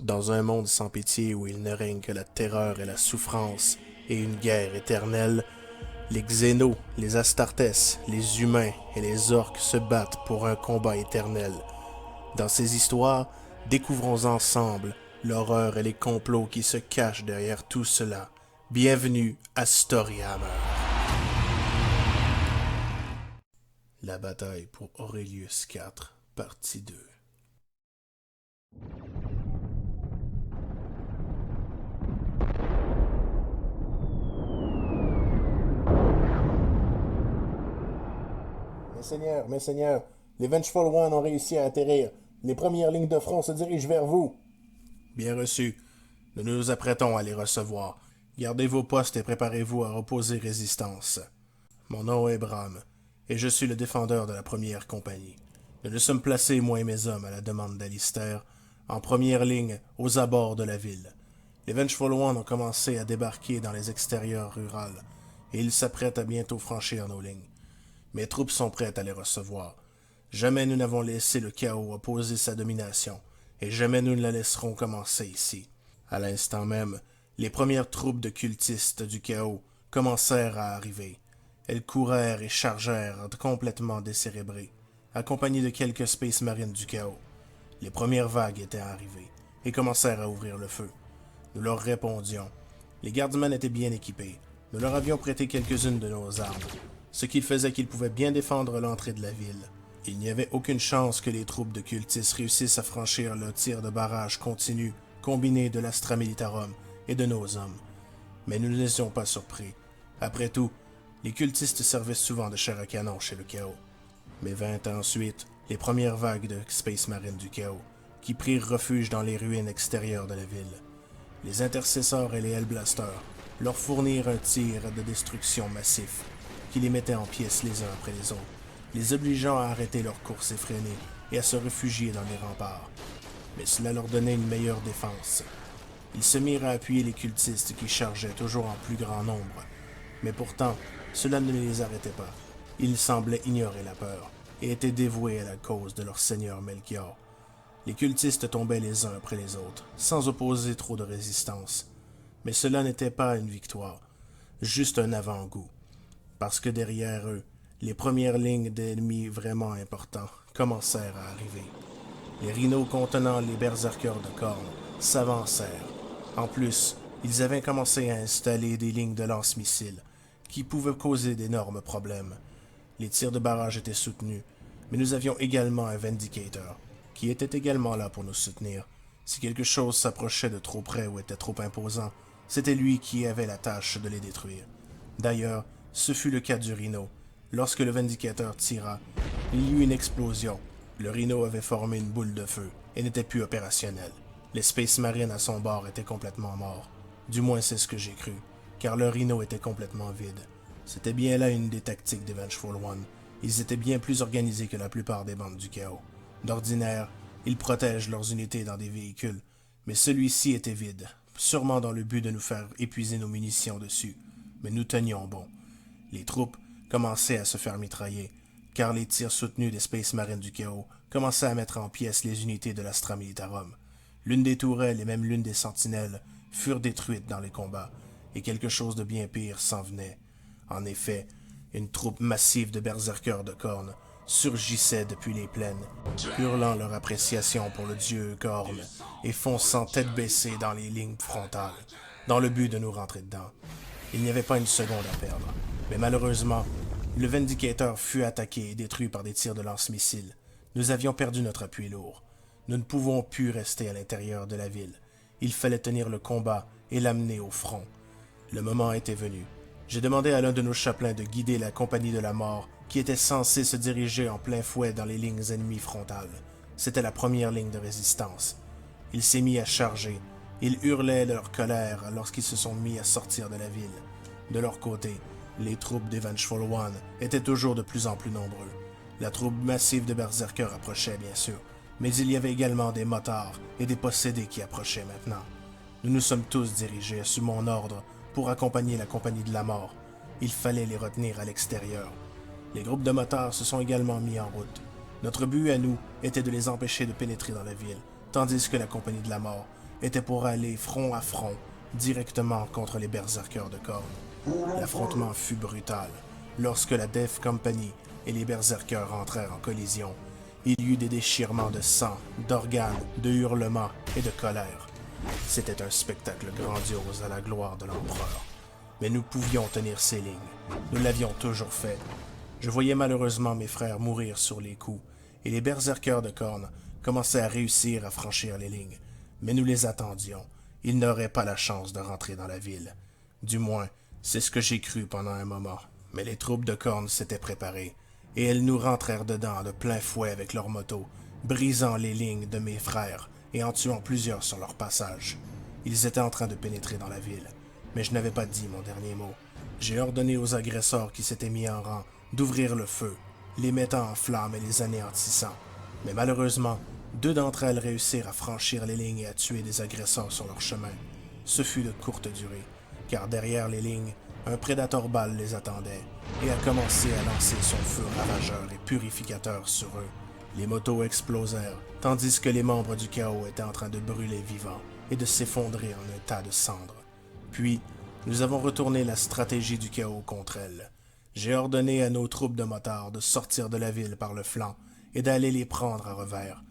Dans un monde sans pitié où il ne règne que la terreur et la souffrance et une guerre éternelle, les Xénos, les Astartes, les humains et les orques se battent pour un combat éternel. Dans ces histoires, découvrons ensemble l'horreur et les complots qui se cachent derrière tout cela. Bienvenue à Storyhammer. La bataille pour Aurelius IV, partie 2. Mes seigneurs, les Vengeful One ont réussi à atterrir. Les premières lignes de front se dirigent vers vous. Bien reçu. Nous nous apprêtons à les recevoir. Gardez vos postes et préparez-vous à opposer résistance. Mon nom est Bram, et je suis le défendeur de la première compagnie. Nous nous sommes placés, moi et mes hommes, à la demande d'Alistair, en première ligne aux abords de la ville. Les Vengeful One ont commencé à débarquer dans les extérieurs rurales, et ils s'apprêtent à bientôt franchir nos lignes. Mes troupes sont prêtes à les recevoir. Jamais nous n'avons laissé le chaos opposer sa domination, et jamais nous ne la laisserons commencer ici. À l'instant même, les premières troupes de cultistes du chaos commencèrent à arriver. Elles courèrent et chargèrent complètement décérébrées, accompagnées de quelques Space Marines du chaos. Les premières vagues étaient arrivées et commencèrent à ouvrir le feu. Nous leur répondions. Les gardiens étaient bien équipés. Nous leur avions prêté quelques-unes de nos armes, ce qui faisait qu'ils pouvaient bien défendre l'entrée de la ville. Il n'y avait aucune chance que les troupes de cultistes réussissent à franchir le tir de barrage continu combiné de l'Astra Militarum et de nos hommes. Mais nous n'étions pas surpris. Après tout, les cultistes servaient souvent de chair à canon chez le chaos. Mais vint ensuite les premières vagues de Space Marines du chaos, qui prirent refuge dans les ruines extérieures de la ville. Les intercesseurs et les Hellblasters leur fournirent un tir de destruction massif, qui les mettait en pièces les uns après les autres, les obligeant à arrêter leur course effrénée et à se réfugier dans les remparts. Mais cela leur donnait une meilleure défense. Ils se mirent à appuyer les cultistes qui chargeaient toujours en plus grand nombre. Mais pourtant, cela ne les arrêtait pas. Ils semblaient ignorer la peur et étaient dévoués à la cause de leur seigneur Melchior. Les cultistes tombaient les uns après les autres, sans opposer trop de résistance. Mais cela n'était pas une victoire, juste un avant-goût. Parce que derrière eux, les premières lignes d'ennemis vraiment importants commencèrent à arriver. Les rhinos contenant les berserkers de cornes s'avancèrent. En plus, ils avaient commencé à installer des lignes de lance-missiles qui pouvaient causer d'énormes problèmes. Les tirs de barrage étaient soutenus, mais nous avions également un Vindicator qui était également là pour nous soutenir. Si quelque chose s'approchait de trop près ou était trop imposant, c'était lui qui avait la tâche de les détruire. D'ailleurs, ce fut le cas du Rhino. Lorsque le Vindicator tira, il y eut une explosion. Le Rhino avait formé une boule de feu et n'était plus opérationnel. Les Space Marines à son bord étaient complètement morts. Du moins c'est ce que j'ai cru, car le Rhino était complètement vide. C'était bien là une des tactiques des Vengeful One. Ils étaient bien plus organisés que la plupart des bandes du chaos. D'ordinaire, ils protègent leurs unités dans des véhicules, mais celui-ci était vide, sûrement dans le but de nous faire épuiser nos munitions dessus. Mais nous tenions bon. Les troupes commençaient à se faire mitrailler, car les tirs soutenus des Space Marines du chaos commençaient à mettre en pièces les unités de l'Astra Militarum. L'une des tourelles et même l'une des sentinelles furent détruites dans les combats, et quelque chose de bien pire s'en venait. En effet, une troupe massive de berserkers de cornes surgissait depuis les plaines, hurlant leur appréciation pour le dieu Corne et fonçant tête baissée dans les lignes frontales, dans le but de nous rentrer dedans. Il n'y avait pas une seconde à perdre, mais malheureusement, le Vindicator fut attaqué et détruit par des tirs de lance-missiles. Nous avions perdu notre appui lourd. Nous ne pouvons plus rester à l'intérieur de la ville. Il fallait tenir le combat et l'amener au front. Le moment était venu. J'ai demandé à l'un de nos chapelains de guider la compagnie de la mort qui était censée se diriger en plein fouet dans les lignes ennemies frontales. C'était la première ligne de résistance. Il s'est mis à charger. Ils hurlaient leur colère lorsqu'ils se sont mis à sortir de la ville. De leur côté, les troupes des Vengeful One étaient toujours de plus en plus nombreux. La troupe massive de berserkers approchait, bien sûr, mais il y avait également des motards et des possédés qui approchaient maintenant. Nous nous sommes tous dirigés sous mon ordre pour accompagner la compagnie de la mort. Il fallait les retenir à l'extérieur. Les groupes de motards se sont également mis en route. Notre but à nous était de les empêcher de pénétrer dans la ville, tandis que la compagnie de la mort était pour aller front à front, directement contre les berserkers de Khorne. L'affrontement fut brutal. Lorsque la Death Company et les berserkers entrèrent en collision, il y eut des déchirements de sang, d'organes, de hurlements et de colère. C'était un spectacle grandiose à la gloire de l'empereur. Mais nous pouvions tenir ces lignes. Nous l'avions toujours fait. Je voyais malheureusement mes frères mourir sur les coups, et les berserkers de Khorne commençaient à réussir à franchir les lignes. Mais nous les attendions. Ils n'auraient pas la chance de rentrer dans la ville. Du moins, c'est ce que j'ai cru pendant un moment. Mais les troupes de Khorne s'étaient préparées, et elles nous rentrèrent dedans de plein fouet avec leurs motos, brisant les lignes de mes frères et en tuant plusieurs sur leur passage. Ils étaient en train de pénétrer dans la ville, mais je n'avais pas dit mon dernier mot. J'ai ordonné aux agresseurs qui s'étaient mis en rang d'ouvrir le feu, les mettant en flammes et les anéantissant. Mais malheureusement, 2 d'entre elles réussirent à franchir les lignes et à tuer des agresseurs sur leur chemin. Ce fut de courte durée, car derrière les lignes, un Predator Ball les attendait et a commencé à lancer son feu ravageur et purificateur sur eux. Les motos explosèrent, tandis que les membres du chaos étaient en train de brûler vivants et de s'effondrer en un tas de cendres. Puis, nous avons retourné la stratégie du chaos contre elles. J'ai ordonné à nos troupes de motards de sortir de la ville par le flanc et d'aller les prendre à revers.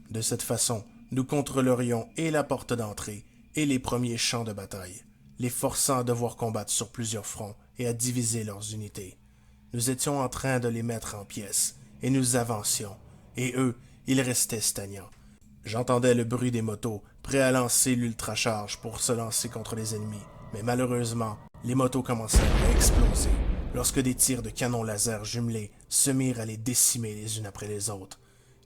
De cette façon, nous contrôlerions et la porte d'entrée et les premiers champs de bataille, les forçant à devoir combattre sur plusieurs fronts et à diviser leurs unités. Nous étions en train de les mettre en pièces, et nous avancions, et eux, ils restaient stagnants. J'entendais le bruit des motos, prêts à lancer l'ultracharge pour se lancer contre les ennemis, mais malheureusement, les motos commencèrent à exploser, lorsque des tirs de canons laser jumelés se mirent à les décimer les unes après les autres.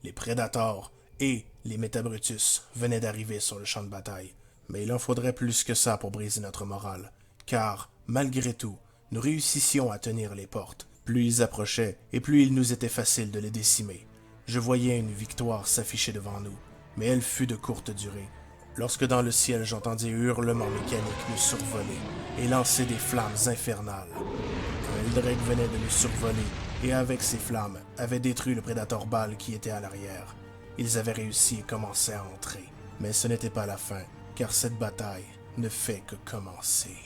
Les Predators et les Metabrutus venaient d'arriver sur le champ de bataille. Mais il en faudrait plus que ça pour briser notre morale, car, malgré tout, nous réussissions à tenir les portes. Plus ils approchaient, et plus il nous était facile de les décimer. Je voyais une victoire s'afficher devant nous, mais elle fut de courte durée, lorsque dans le ciel j'entendis hurlements mécaniques nous survoler et lancer des flammes infernales. Un Eldreg venait de nous survoler, et avec ces flammes, avait détruit le Predator Ball qui était à l'arrière. Ils avaient réussi et commençaient à entrer. Mais ce n'était pas la fin, car cette bataille ne fait que commencer.